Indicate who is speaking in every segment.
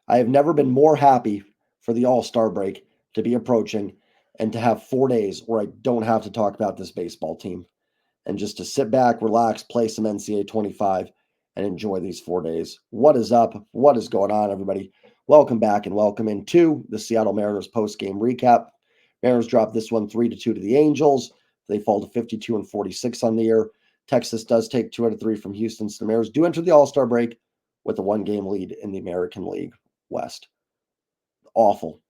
Speaker 1: I have never been more happy for the All-Star break to be approaching and to have 4 days where I don't have to talk about this baseball team and just to sit back, relax, play some NCAA 25, and enjoy these 4 days. What is up? What is going on, everybody? Welcome back and welcome into the Seattle Mariners post-game recap. Mariners dropped this one 3-2 to the Angels. They fall to 52-46 on the year. Texas does take 2 out of 3 from Houston. So the Mariners do enter the All-Star break with a 1-game lead in the American League West. Awful.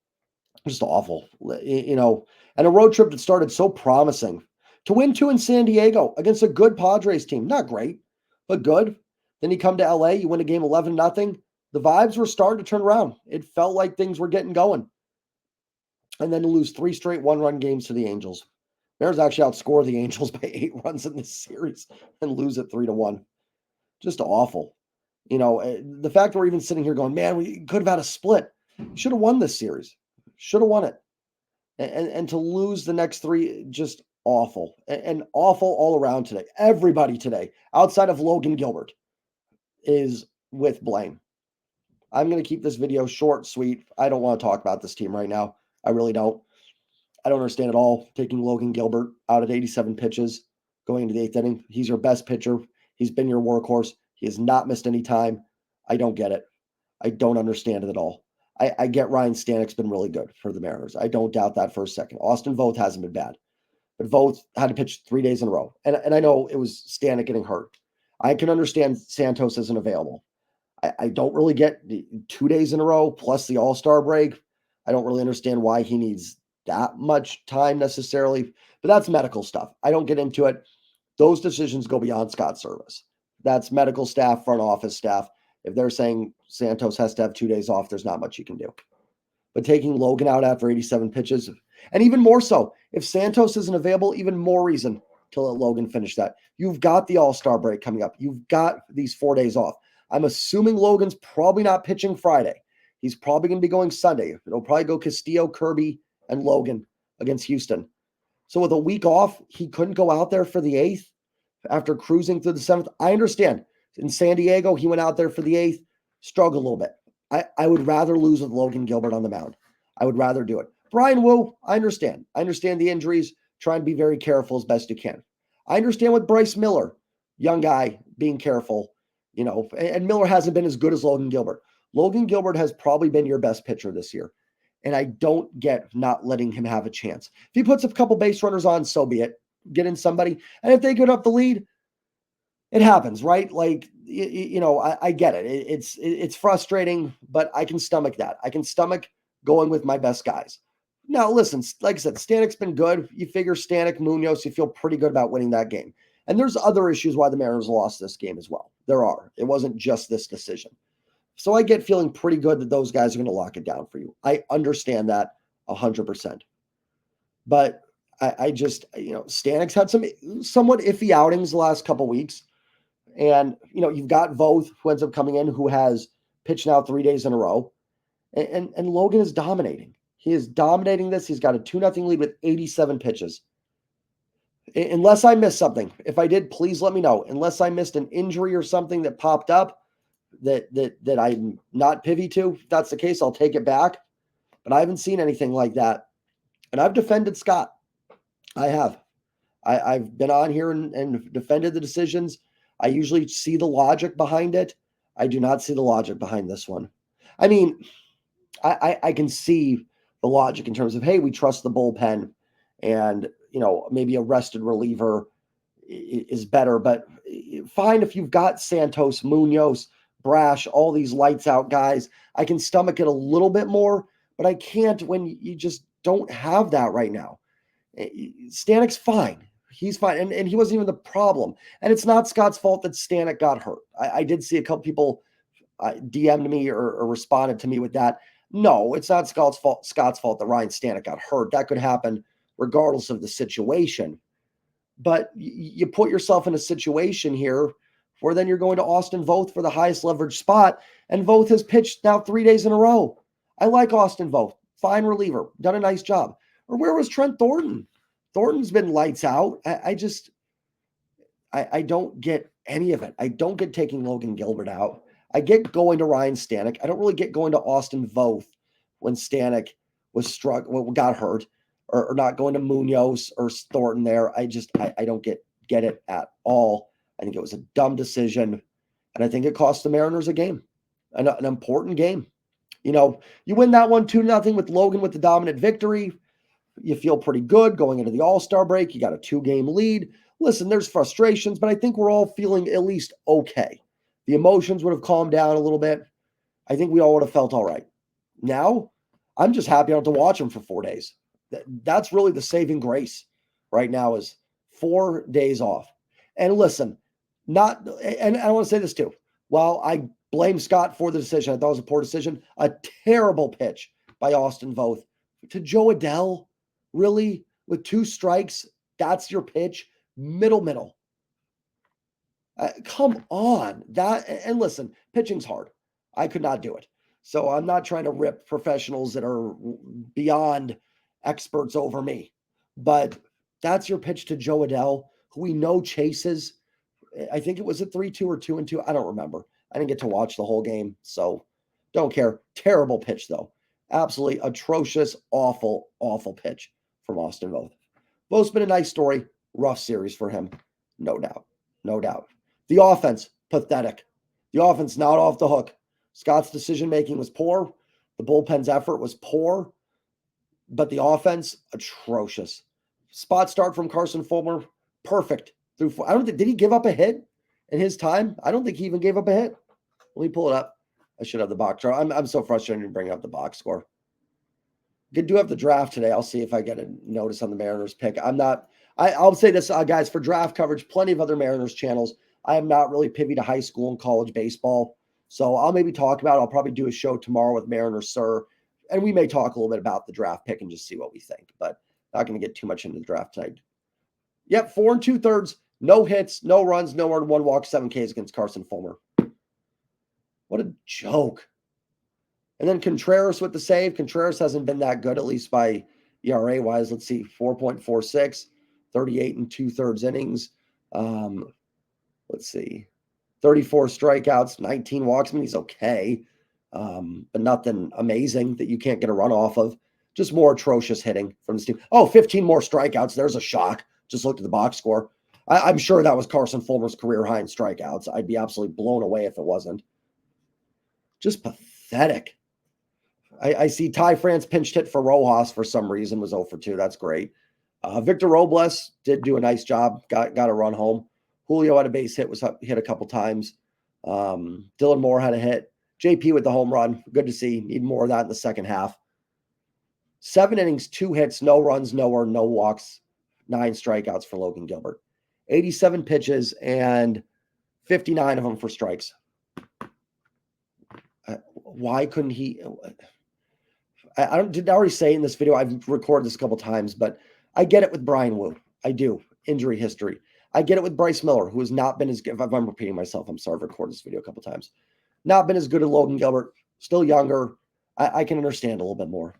Speaker 1: Just awful. And a road trip that started so promising. To win 2 in San Diego against a good Padres team. Not great, but good. Then you come to LA, you win a game 11-0. The vibes were starting to turn around. It felt like things were getting going. And then to lose 3 straight 1-run games to the Angels. Mariners actually outscore the Angels by 8 runs in this series and lose it 3-1. Just awful. The fact that we're even sitting here going, man, we could have had a split. Should have won this series. Should have won it. And to lose the next 3, just awful. And awful all around today. Everybody today, outside of Logan Gilbert, is with blame. I'm going to keep this video short, sweet. I don't want to talk about this team right now. I really don't. I don't understand at all taking Logan Gilbert out at 87 pitches going into the 8th inning. He's your best pitcher. He's been your workhorse. He has not missed any time. I don't get it. I don't understand it at all. I get Ryan Stanek's been really good for the Mariners. I don't doubt that for a second. Austin Voth hasn't been bad. But Voth had to pitch 3 days in a row. And I know it was Stanek getting hurt. I can understand Santos isn't available. I don't really get 2 days in a row plus the All-Star break. I don't really understand why he needs that much time necessarily. But that's medical stuff. I don't get into it. Those decisions go beyond Scott Service. That's medical staff, front office staff. If they're saying Santos has to have 2 days off, there's not much you can do. But taking Logan out after 87 pitches, and even more so, if Santos isn't available, even more reason to let Logan finish that. You've got the All-Star break coming up. You've got these 4 days off. I'm assuming Logan's probably not pitching Friday. He's probably going to be going Sunday. It'll probably go Castillo, Kirby, and Logan against Houston. So with a week off, he couldn't go out there for the 8th after cruising through the 7th. I understand. In San Diego, he went out there for the 8th, struggled a little bit. I would rather lose with Logan Gilbert on the mound. I would rather do it. Brian Wu, I understand. I understand the injuries. Try and be very careful as best you can. I understand with Bryce Miller, young guy, being careful, and Miller hasn't been as good as Logan Gilbert. Logan Gilbert has probably been your best pitcher this year. And I don't get not letting him have a chance. If he puts a couple base runners on, so be it. Get in somebody. And if they get up the lead, it happens, right? Like, I get it. It's frustrating, but I can stomach that. I can stomach going with my best guys. Now, listen, like I said, Stanek's been good. You figure Stanek, Munoz, you feel pretty good about winning that game. And there's other issues why the Mariners lost this game as well. There are. It wasn't just this decision. So I get feeling pretty good that those guys are going to lock it down for you. I understand that 100%. But I just, Stanek's had some somewhat iffy outings the last couple weeks. And, you've got Voth, who ends up coming in, who has pitched now 3 days in a row. And Logan is dominating. He is dominating this. He's got a 2-0 lead with 87 pitches. Unless I missed something. If I did, please let me know. Unless I missed an injury or something that popped up that I'm not privy to. If that's the case, I'll take it back. But I haven't seen anything like that. And I've defended Scott. I have. I've been on here and defended the decisions. I usually see the logic behind it. I do not see the logic behind this one. I mean, I can see the logic in terms of, hey, we trust the bullpen and, maybe a rested reliever is better. But fine if you've got Santos, Munoz, Brash, all these lights out guys. I can stomach it a little bit more, but I can't when you just don't have that right now. Stanek's fine. He's fine. And he wasn't even the problem. And it's not Scott's fault that Stanek got hurt. I did see a couple people DM'd me or responded to me with that. No, it's not Scott's fault that Ryan Stanek got hurt. That could happen regardless of the situation. But you put yourself in a situation here where then you're going to Austin Voth for the highest leverage spot. And Voth has pitched now 3 days in a row. I like Austin Voth. Fine reliever. Done a nice job. Or where was Trent Thornton? Thornton's been lights out. I don't get any of it. I don't get taking Logan Gilbert out. I get going to Ryan Stanek. I don't really get going to Austin Voth when Stanek got hurt, or not going to Munoz or Thornton there. I don't get it at all. I think it was a dumb decision, and I think it cost the Mariners a game, an important game. You win that one 2-0 with Logan with the dominant victory. You feel pretty good going into the All-Star break. You got a 2-game lead. Listen, there's frustrations, but I think we're all feeling at least okay. The emotions would have calmed down a little bit. I think we all would have felt all right. Now, I'm just happy I don't have to watch them for 4 days. That's really the saving grace right now, is 4 days off. And listen, and I want to say this too. While I blame Scott for the decision, I thought it was a poor decision, a terrible pitch by Austin Voth to Joe Adell. Really? With 2 strikes, that's your pitch? Middle. Come on. And listen, pitching's hard. I could not do it. So I'm not trying to rip professionals that are beyond experts over me. But that's your pitch to Joe Adell, who we know chases. I think it was a 3-2 or 2-2. I don't remember. I didn't get to watch the whole game, so don't care. Terrible pitch, though. Absolutely atrocious, awful pitch from Austin Voth. Voth's been a nice story. Rough series for him. No doubt. The offense, pathetic. The offense not off the hook. Scott's decision-making was poor. The bullpen's effort was poor. But the offense, atrocious. Spot start from Carson Fulmer, perfect. Did he give up a hit in his time? I don't think he even gave up a hit. Let me pull it up. I should have the box score. I'm so frustrated to bring up the box score. I do have the draft today. I'll see if I get a notice on the Mariners pick. I'll say this, guys, for draft coverage, plenty of other Mariners channels. I am not really privy to high school and college baseball. So I'll maybe talk about it. I'll probably do a show tomorrow with Mariners Sir. And we may talk a little bit about the draft pick and just see what we think. But not going to get too much into the draft tonight. Yep, 4 2/3. No hits, no runs, no earned, 1 walk, 7 Ks against Carson Fulmer. What a joke. And then Contreras with the save. Contreras hasn't been that good, at least by ERA-wise. Let's see, 4.46, 38 2/3 innings. Let's see, 34 strikeouts, 19 walks. I mean, he's okay, but nothing amazing that you can't get a run off of. Just more atrocious hitting from this team. Oh, 15 more strikeouts. There's a shock. Just looked at the box score. I'm sure that was Carson Fulmer's career high in strikeouts. I'd be absolutely blown away if it wasn't. Just pathetic. I see Ty France pinched hit for Rojas for some reason, was 0 for 2. That's great. Victor Robles did do a nice job. Got a run home. Julio had a base hit, was hit a couple times. Dylan Moore had a hit. JP with the home run. Good to see. Need more of that in the second half. 7 innings, 2 hits, no runs, no earned, no walks, 9 strikeouts for Logan Gilbert. 87 pitches and 59 of them for strikes. Why couldn't he? Did I already say in this video, I've recorded this a couple times, but I get it with Brian Wu. I do. Injury history. I get it with Bryce Miller, who has not been as good. If I'm repeating myself, I'm sorry, I've recorded this video a couple times. Not been as good as Logan Gilbert. Still younger. I can understand a little bit more.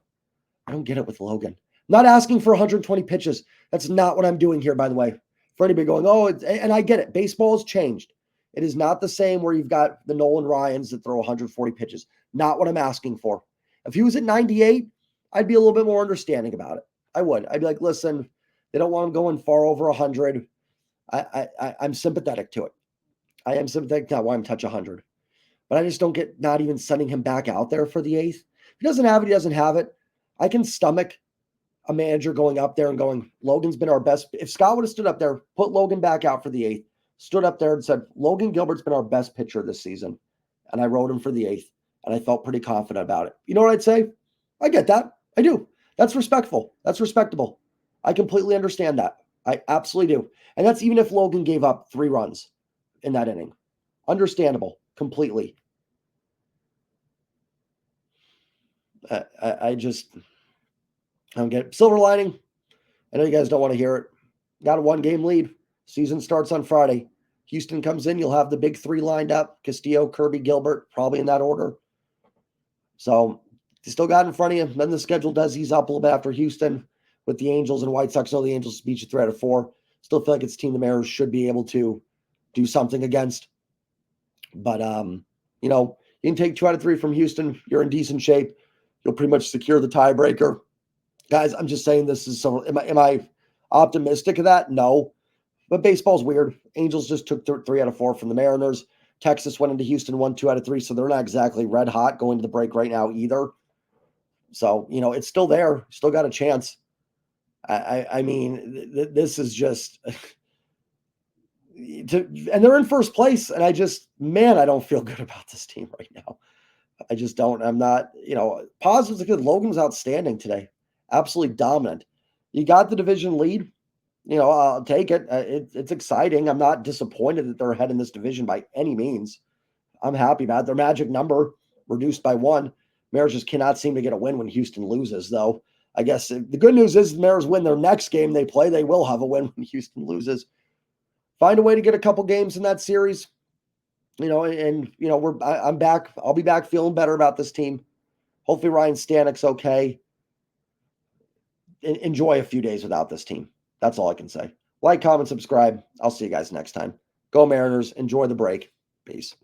Speaker 1: I don't get it with Logan. I'm not asking for 120 pitches. That's not what I'm doing here, by the way. For anybody going, and I get it. Baseball has changed. It is not the same where you've got the Nolan Ryans that throw 140 pitches. Not what I'm asking for. If he was at 98, I'd be a little bit more understanding about it. I would. I'd be like, listen, they don't want him going far over 100. I'm sympathetic to it. I am sympathetic to why I'm touch 100. But I just don't get not even sending him back out there for the 8th. If he doesn't have it, he doesn't have it. I can stomach a manager going up there and going, Logan's been our best. If Scott would have stood up there, put Logan back out for the 8th, stood up there and said, Logan Gilbert's been our best pitcher this season. And I wrote him for the 8th. And I felt pretty confident about it. You know what I'd say? I get that. I do. That's respectful. That's respectable. I completely understand that. I absolutely do. And that's even if Logan gave up 3 runs in that inning. Understandable. Completely. I don't get it. Silver lining. I know you guys don't want to hear it. Got a 1-game lead. Season starts on Friday. Houston comes in. You'll have the big 3 lined up. Castillo, Kirby, Gilbert, probably in that order. So you still got in front of you. Then the schedule does ease up a little bit after Houston with the Angels and White Sox. I know the Angels beat you 3 out of 4. Still feel like it's a team the Mariners should be able to do something against. But, You know, you can take 2 out of 3 from Houston. You're in decent shape. You'll pretty much secure the tiebreaker. Guys, I'm just saying this is so. Am I optimistic of that? No. But baseball's weird. Angels just took 3 out of 4 from the Mariners. Texas went into Houston, won 2 out of 3. So they're not exactly red hot going to the break right now either. So, you know, it's still there. Still got a chance. I mean, this is just. And they're in first place. And I don't feel good about this team right now. I just don't. I'm not, positives are good. Logan's outstanding today. Absolutely dominant. You got the division lead. I'll take it. It's exciting. I'm not disappointed that they're ahead in this division by any means. I'm happy about it. Their magic number reduced by 1. Mariners just cannot seem to get a win when Houston loses, though. I guess the good news is the Mariners win their next game they play. They will have a win when Houston loses. Find a way to get a couple games in that series. I'm back. I'll be back feeling better about this team. Hopefully Ryan Stanek's okay. Enjoy a few days without this team. That's all I can say. Like, comment, subscribe. I'll see you guys next time. Go Mariners. Enjoy the break. Peace.